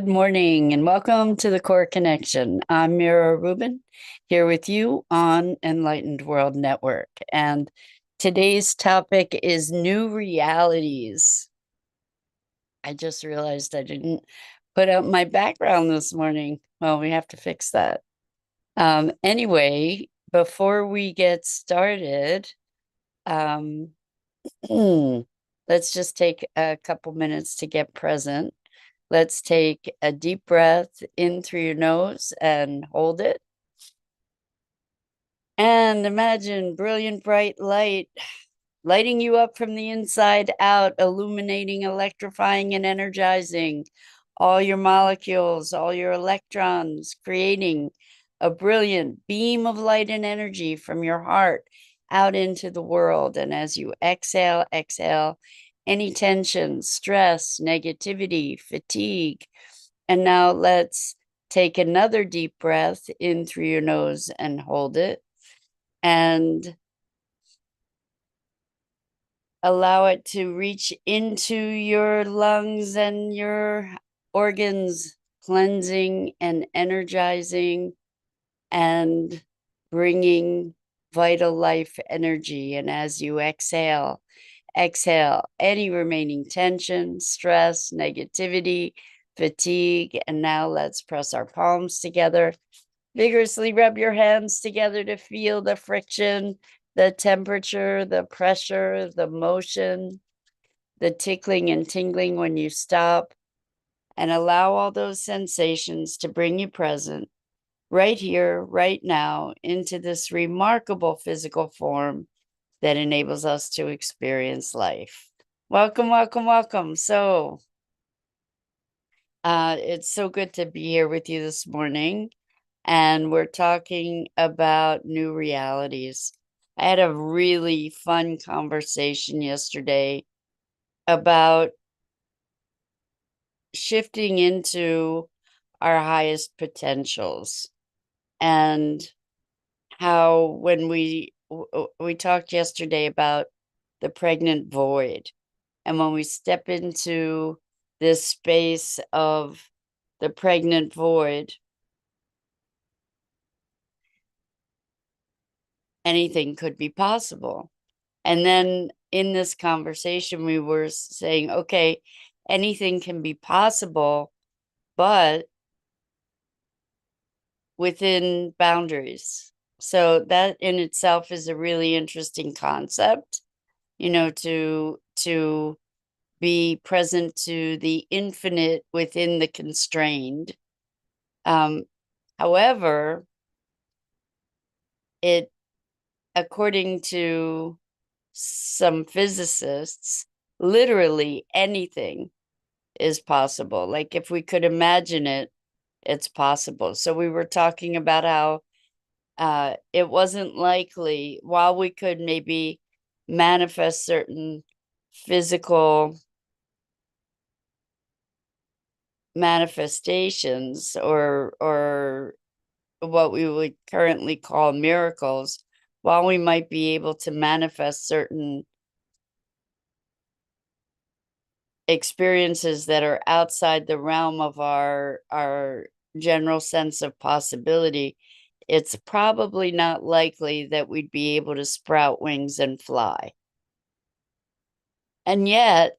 Good morning and welcome to the Core Connection. I'm Mira Rubin here with you on Enlightened World Network. And today's topic is new realities. I just realized I didn't put up my background this morning. Well, we have to fix that. Anyway, before we get started, um, let's just take a couple minutes to get present. Let's take a deep breath in through your nose and hold it. And imagine brilliant bright light lighting you up from the inside out, illuminating, electrifying, and energizing all your molecules, all your electrons, creating a brilliant beam of light and energy from your heart out into the world. And as you exhale, any tension, stress, negativity, fatigue. And now let's take another deep breath in through your nose and hold it. And allow it to reach into your lungs and your organs, cleansing and energizing and bringing vital life energy. And as you exhale any remaining tension, stress, negativity, fatigue. And now let's press our palms together. Vigorously rub your hands together to feel the friction, the temperature, the pressure, the motion, the tickling and tingling when you stop, and allow all those sensations to bring you present right here, right now, into this remarkable physical form that enables us to experience life. Welcome, welcome, welcome. So, it's so good to be here with you this morning. And we're talking about new realities. I had a really fun conversation yesterday about shifting into our highest potentials and how when we talked yesterday about the pregnant void, and when we step into this space of the pregnant void, anything could be possible. And then in this conversation, we were saying, okay, anything can be possible, but within boundaries. So that in itself is a really interesting concept, to be present to the infinite within the constrained. However, it, according to some physicists, literally anything is possible. Like if we could imagine it, it's possible. So we were talking about how it wasn't likely, while we could maybe manifest certain physical manifestations or what we would currently call miracles, while we might be able to manifest certain experiences that are outside the realm of our general sense of possibility, it's probably not likely that we'd be able to sprout wings and fly. And yet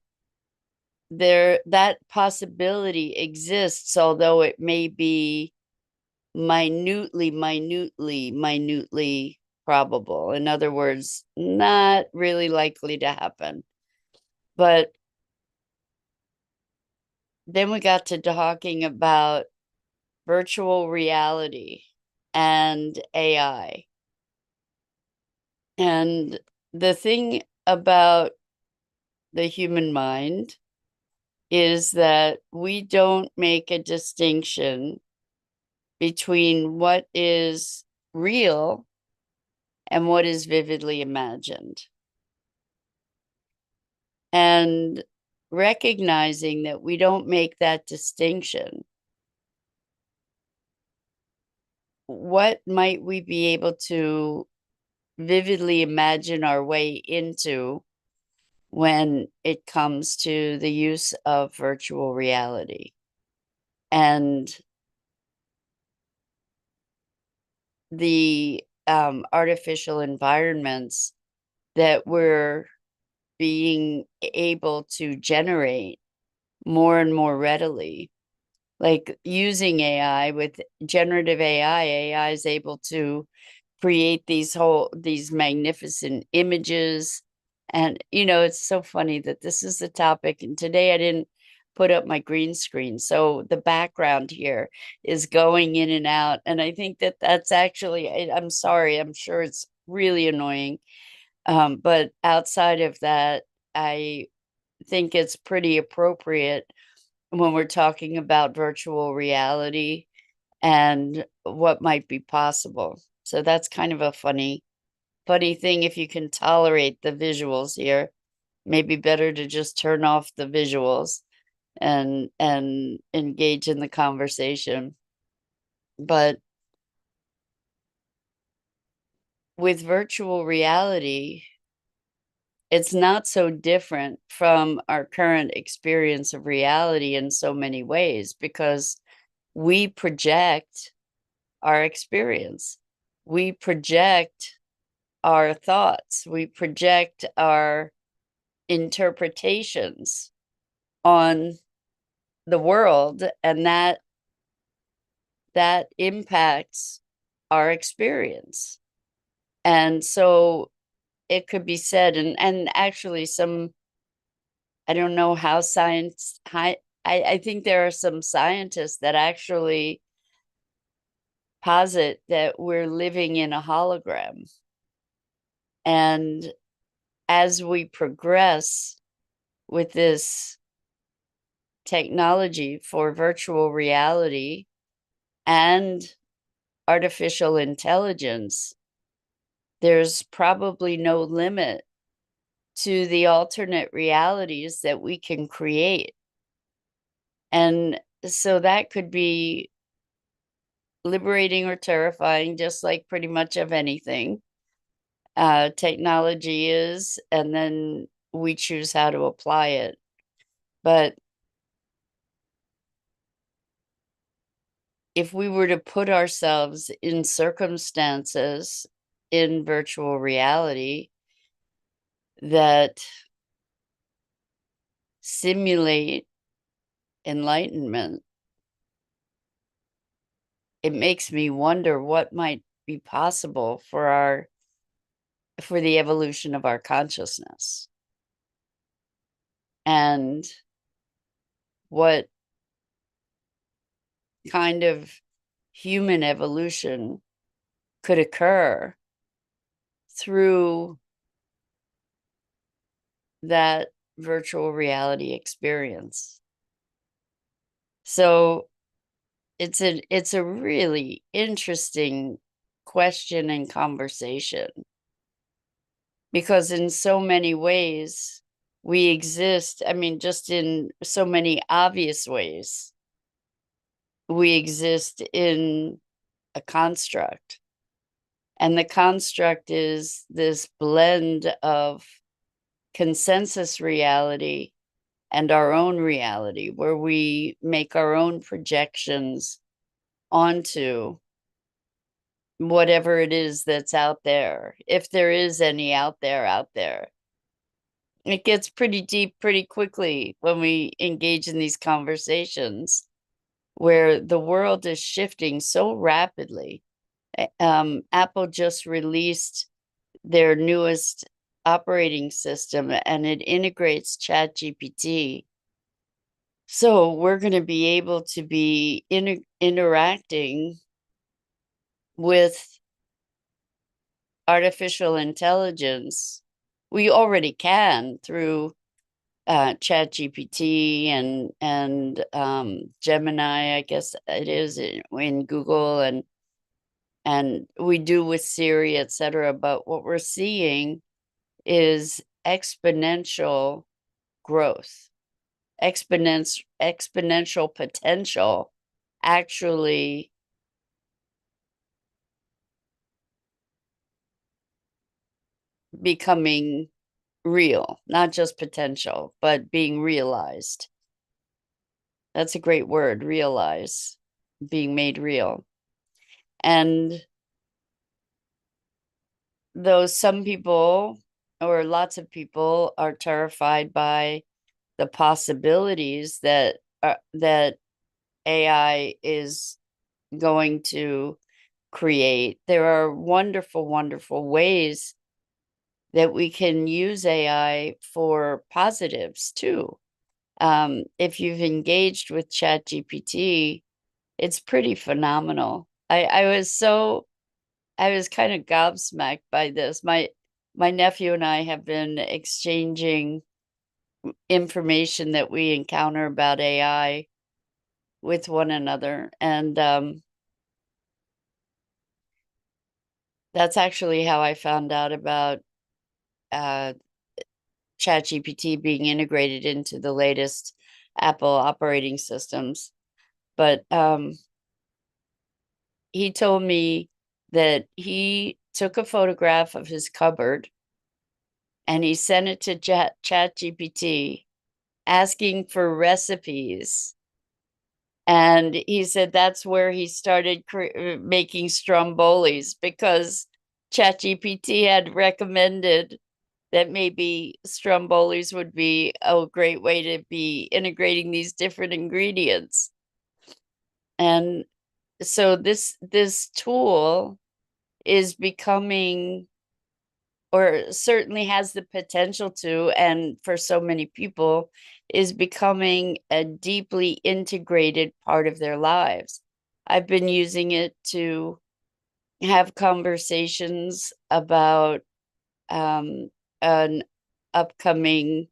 that possibility exists, although it may be minutely probable. In other words, not really likely to happen. But then we got to talking about virtual reality and AI. And the thing about the human mind is that we don't make a distinction between what is real and what is vividly imagined. And recognizing that we don't make that distinction, what might we be able to vividly imagine our way into when it comes to the use of virtual reality? and the artificial environments that we're being able to generate more and more readily. Like using AI, with generative AI is able to create these magnificent images. And it's so funny that this is the topic, and today I didn't put up my green screen, so the background here is going in and out, and I think that that's actually, I'm sorry, I'm sure it's really annoying, but outside of that, I think it's pretty appropriate when we're talking about virtual reality and what might be possible. So that's kind of a funny thing. If you can tolerate the visuals here, maybe better to just turn off the visuals and engage in the conversation. But with virtual reality, it's not so different from our current experience of reality in so many ways, because we project our experience. We project our thoughts. We project our interpretations on the world, and that impacts our experience. And so it could be said, and actually I don't know how I think there are some scientists that actually posit that we're living in a hologram. And as we progress with this technology for virtual reality and artificial intelligence, there's probably no limit to the alternate realities that we can create. And so that could be liberating or terrifying, just like pretty much of anything technology is, and then we choose how to apply it. But if we were to put ourselves in circumstances in virtual reality that simulate enlightenment, it makes me wonder what might be possible for the evolution of our consciousness, and what kind of human evolution could occur through that virtual reality experience. So it's a really interesting question and conversation, because in so many ways we exist, I mean, just in so many obvious ways, we exist in a construct. And the construct is this blend of consensus reality and our own reality, where we make our own projections onto whatever it is that's out there, if there is any out there. It gets pretty deep pretty quickly when we engage in these conversations, where the world is shifting so rapidly. Apple just released their newest operating system, and it integrates ChatGPT. So we're going to be able to be interacting with artificial intelligence. We already can through ChatGPT and Gemini, I guess it is in Google, and we do with Siri, etc. But what we're seeing is exponential growth, exponential potential actually becoming real, not just potential, but being realized. That's a great word, realize, being made real. And though some people or lots of people are terrified by the possibilities that AI is going to create, there are wonderful, wonderful ways that we can use AI for positives too. If you've engaged with ChatGPT, it's pretty phenomenal. I was kind of gobsmacked by this. My nephew and I have been exchanging information that we encounter about AI with one another, and that's actually how I found out about uh, ChatGPT being integrated into the latest Apple operating systems. But he told me that he took a photograph of his cupboard and he sent it to ChatGPT asking for recipes. And he said that's where he started making strombolis because ChatGPT had recommended that maybe strombolis would be a great way to be integrating these different ingredients. And so this tool is becoming, or certainly has the potential to, and for so many people, is becoming a deeply integrated part of their lives. I've been using it to have conversations about an upcoming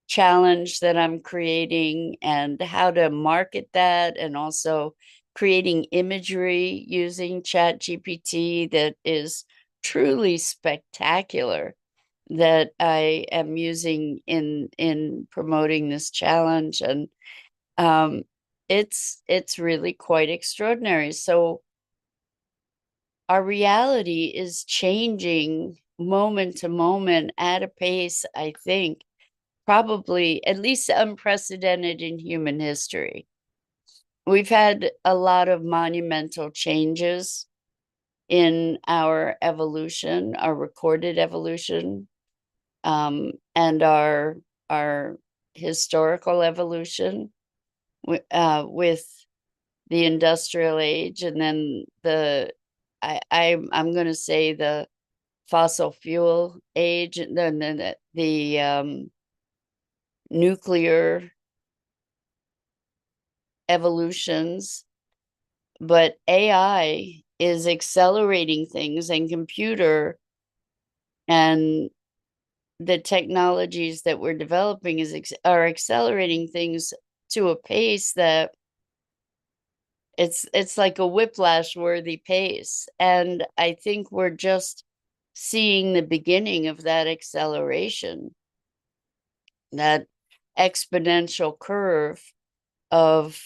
challenge that I'm creating and how to market that, and also creating imagery using ChatGPT that is truly spectacular that I am using in promoting this challenge. And um, it's really quite extraordinary. So our reality is changing moment to moment at a pace, I think, probably at least unprecedented in human history. We've had a lot of monumental changes in our evolution, our recorded evolution, and our historical evolution with the industrial age, and then I'm going to say the fossil fuel age, and then the nuclear evolutions. But AI is accelerating things, and computer and the technologies that we're developing are accelerating things to a pace that it's like a whiplash worthy pace. And I think we're just seeing the beginning of that acceleration, that exponential curve of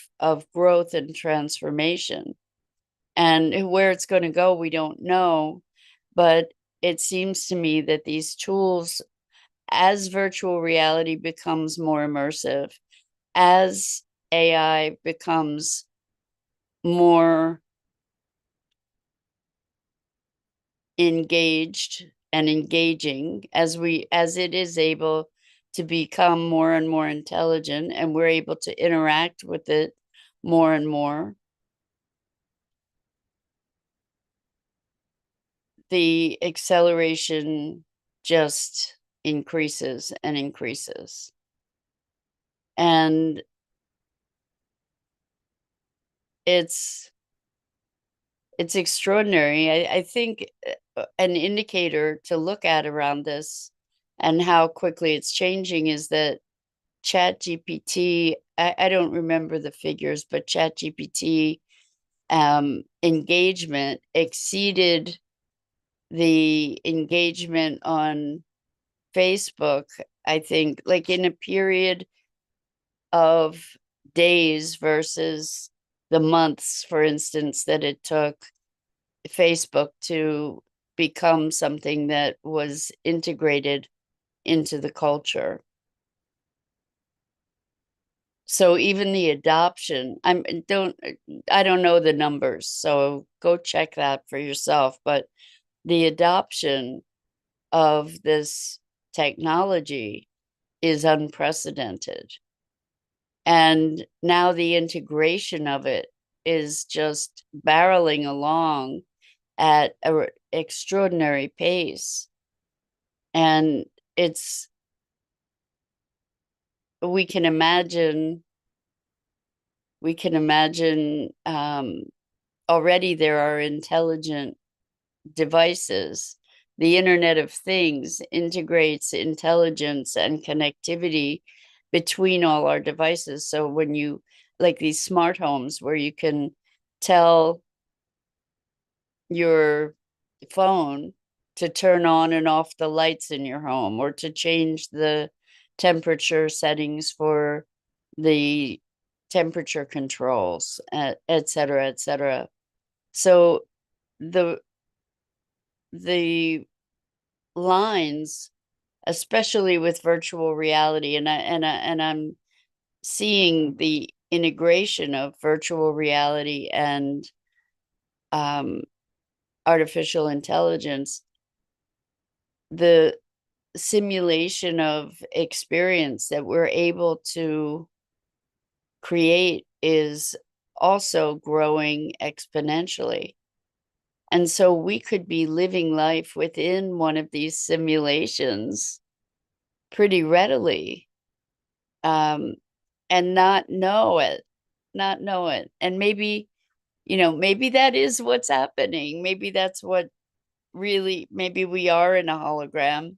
growth and transformation. And where it's going to go, we don't know. But it seems to me that these tools, as virtual reality becomes more immersive, as AI becomes more engaged and engaging, as it is able to become more and more intelligent, and we're able to interact with it more and more, the acceleration just increases and increases. And it's extraordinary. I think an indicator to look at around this and how quickly it's changing is that ChatGPT, I don't remember the figures, but ChatGPT engagement exceeded the engagement on Facebook, I think, like in a period of days versus the months, for instance, that it took Facebook to become something that was integrated into the culture. So even the adoption, I don't know the numbers, so go check that for yourself, but the adoption of this technology is unprecedented. And now the integration of it is just barreling along at an extraordinary pace. And it's, we can imagine, we can imagine already there are intelligent devices. The Internet of Things integrates intelligence and connectivity between all our devices. So when you, like these smart homes where you can tell your phone to turn on and off the lights in your home or to change the temperature settings for the temperature controls, et cetera, et cetera. So the the lines, especially with virtual reality, and I'm seeing the integration of virtual reality and um, artificial intelligence, the simulation of experience that we're able to create is also growing exponentially. And so we could be living life within one of these simulations pretty readily, um, and not know it, not know it. And maybe, maybe that is what's happening. Maybe that's what really, maybe we are in a hologram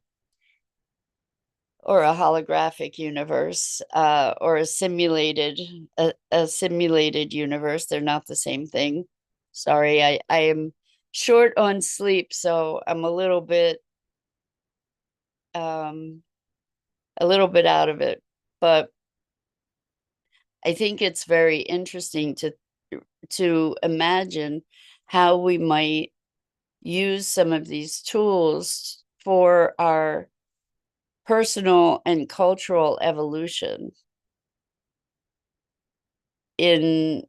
or a holographic universe, or a simulated universe. They're not the same thing. Sorry, I am short on sleep, so I'm um, a little bit out of it. But I think it's very interesting to imagine how we might use some of these tools for our personal and cultural evolution in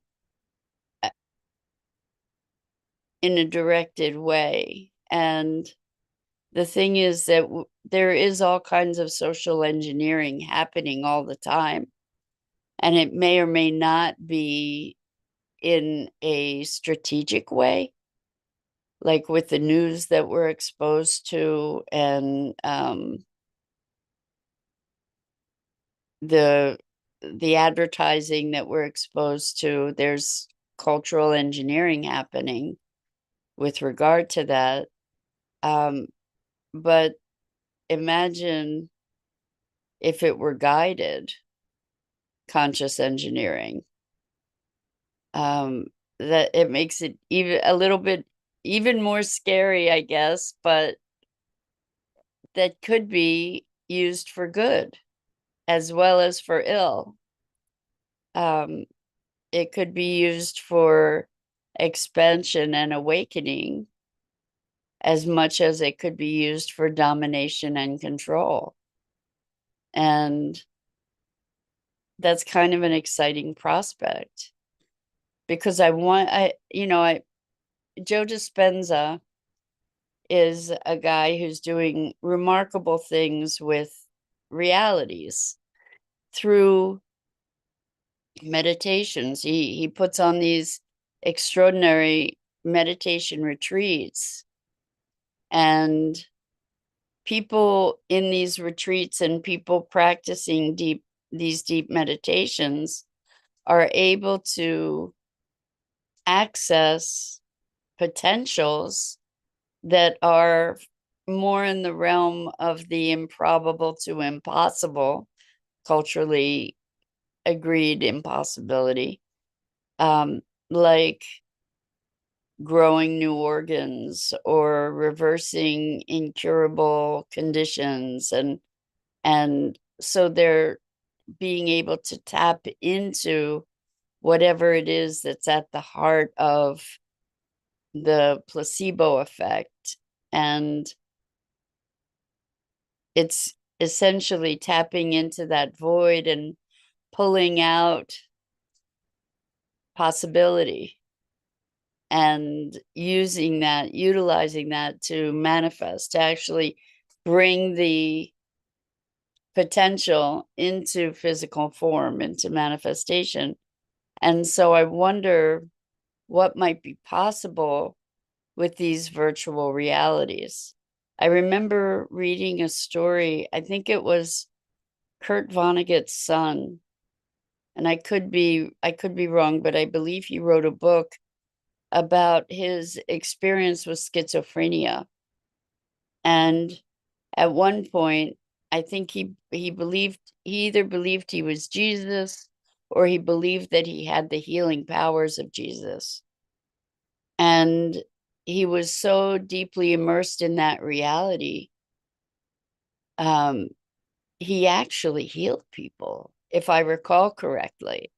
in a directed way. And the thing is that there is all kinds of social engineering happening all the time, and it may or may not be in a strategic way, like with the news that we're exposed to, and the the advertising that we're exposed to. There's cultural engineering happening with regard to that. Um, but imagine if it were guided conscious engineering. Um, that it makes it even a little bit even more scary, I guess, but that could be used for good as well as for ill. Um, it could be used for expansion and awakening as much as it could be used for domination and control. And that's kind of an exciting prospect because Joe Dispenza is a guy who's doing remarkable things with realities through meditations. He puts on these extraordinary meditation retreats, and people in these retreats and people practicing these deep meditations are able to access potentials that are more in the realm of the improbable to impossible, culturally agreed impossibility, um, like growing new organs or reversing incurable conditions, and so they're being able to tap into whatever it is that's at the heart of the placebo effect. And it's essentially tapping into that void and pulling out possibility and utilizing that to manifest, to actually bring the potential into physical form, into manifestation. And so I wonder what might be possible with these virtual realities. I remember reading a story, I think it was Kurt Vonnegut's son, and I could be wrong, but I believe he wrote a book about his experience with schizophrenia. And at one point, I think he either believed he was Jesus, or he believed that he had the healing powers of Jesus. And he was so deeply immersed in that reality. He actually healed people, if I recall correctly.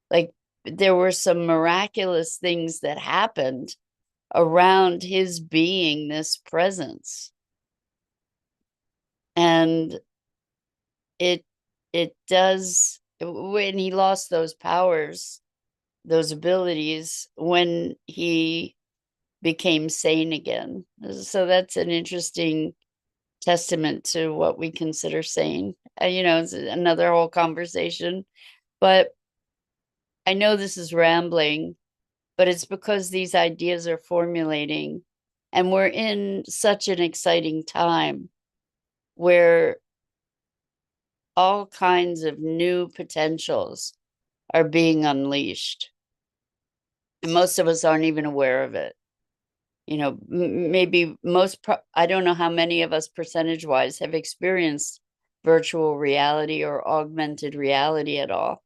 Like, there were some miraculous things that happened around his being this presence. And it does, when he lost those powers, those abilities, when he became sane again. So that's an interesting testament to what we consider sane. It's another whole conversation, but I know this is rambling, but it's because these ideas are formulating, and we're in such an exciting time where all kinds of new potentials are being unleashed. And most of us aren't even aware of it. Maybe I don't know how many of us percentage wise have experienced virtual reality or augmented reality at all.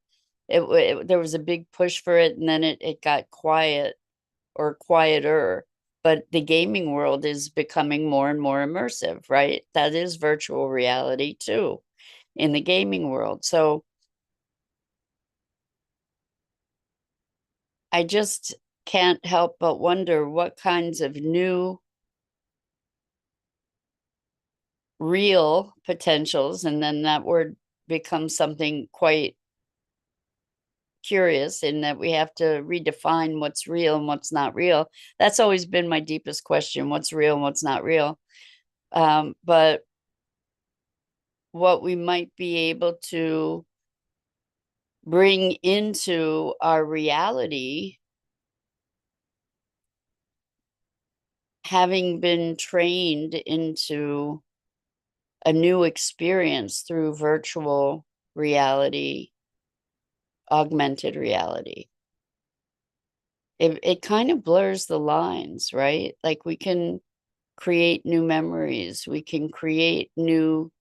There was a big push for it, and then it got quiet or quieter. But the gaming world is becoming more and more immersive, right? That is virtual reality too, in the gaming world. So I just can't help but wonder what kinds of new real potentials, and then that word becomes something quite curious in that we have to redefine what's real and what's not real. That's always been my deepest question: what's real and what's not real. But what we might be able to bring into our reality, having been trained into a new experience through virtual reality, augmented reality. It kind of blurs the lines, right? Like, we can create new memories, we can create new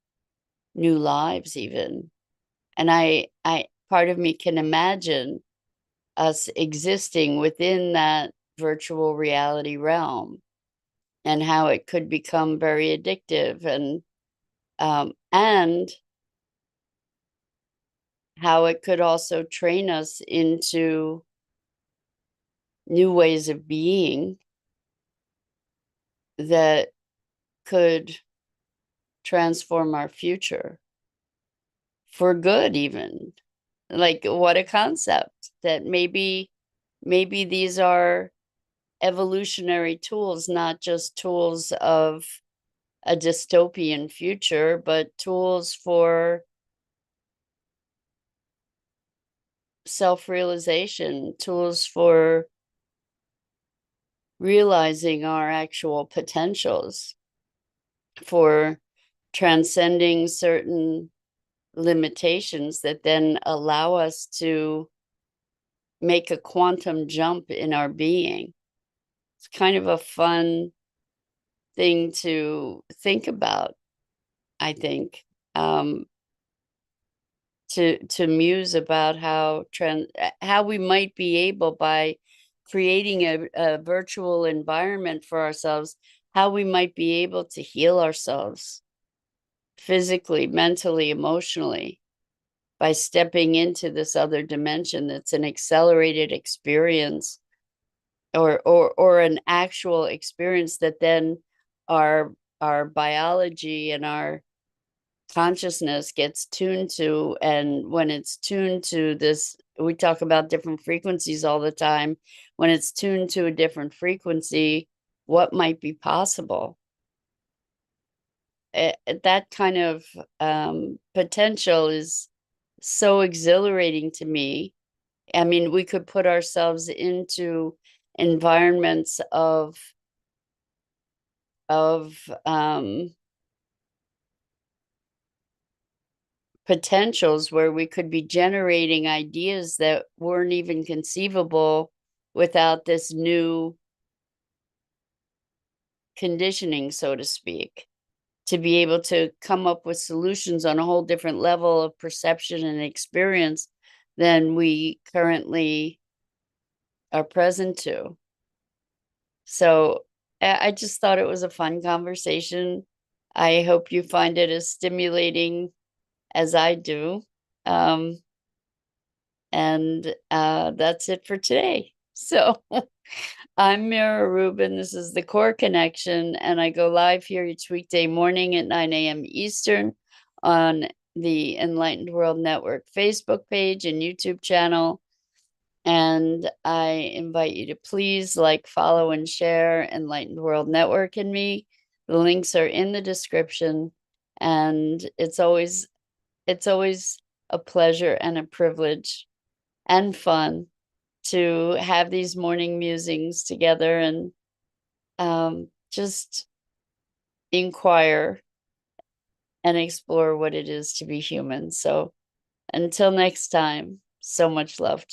lives even. And I part of me can imagine us existing within that virtual reality realm, and how it could become very addictive, and how it could also train us into new ways of being that could transform our future for good, even. Like, what a concept that maybe these are evolutionary tools, not just tools of a dystopian future, but tools for self-realization, tools for realizing our actual potentials, for transcending certain limitations that then allow us to make a quantum jump in our being. It's kind of a fun thing to think about, I think, to muse about how we might be able, by creating a virtual environment for ourselves, how we might be able to heal ourselves physically, mentally, emotionally, by stepping into this other dimension that's an accelerated experience, or an actual experience that then our biology and our consciousness gets tuned to, and when it's tuned to this, we talk about different frequencies all the time. When it's tuned to a different frequency, what might be possible? That kind of potential is so exhilarating to me. I mean, we could put ourselves into environments of potentials where we could be generating ideas that weren't even conceivable without this new conditioning, so to speak, to be able to come up with solutions on a whole different level of perception and experience than we currently are present to. So I just thought it was a fun conversation. I hope you find it as stimulating as I do. And that's it for today. So I'm Mira Rubin. This is the Core Connection, and I go live here each weekday morning at 9 a.m. Eastern on the Enlightened World Network Facebook page and YouTube channel. And I invite you to please like, follow, and share Enlightened World Network and me. The links are in the description, and it's always a pleasure and a privilege and fun to have these morning musings together and just inquire and explore what it is to be human. So until next time, so much love to you.